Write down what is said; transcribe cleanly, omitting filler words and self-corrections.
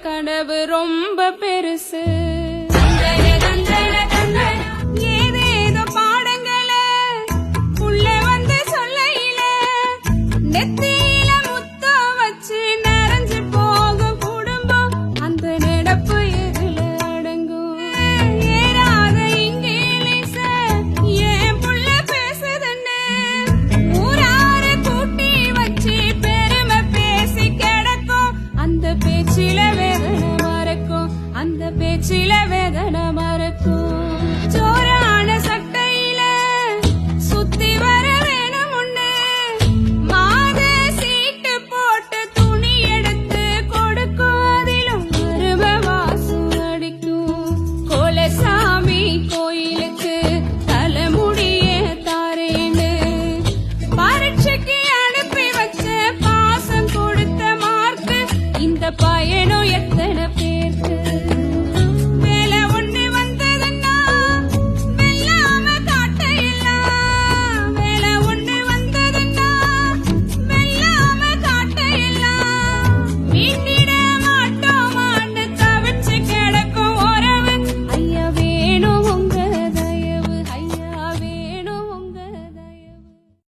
கனவு ரொம்ப பெருசு. ஏதேதோ பாடங்களை உள்ள வந்து சொல்லையில நெத்தியில முத்தம் வச்சு நிறைஞ்சு போகும் குடும்பம். அந்த நடப்பு எதுல அடங்கும்? ஏறாத இங்கிலீஷ ஏன் புள்ள பேசுதுன்னு ஊரார கூட்டி வச்சு பெருமை பேசி கிடக்கும். அந்த பேச்சில வேதனை மறக்கும், அந்த பேச்சில வேதனை மறக்கும். ஜோரான சட்டையில சுத்தி வர வேணும் ஒண்ணு, மாத சீட்டு போட்டு துணி எடுத்து கொடுக்கும். அதிலும் அருமை வாசம் அடிக்கும். கோலசாமி கோயிலுக்கு தலைமுடியே தாரேன்னு பரீட்சைக்கு அனுப்பி வச்ச பாசம் கொடுத்த மார்க்கு. இந்த பயணம் எத்தனை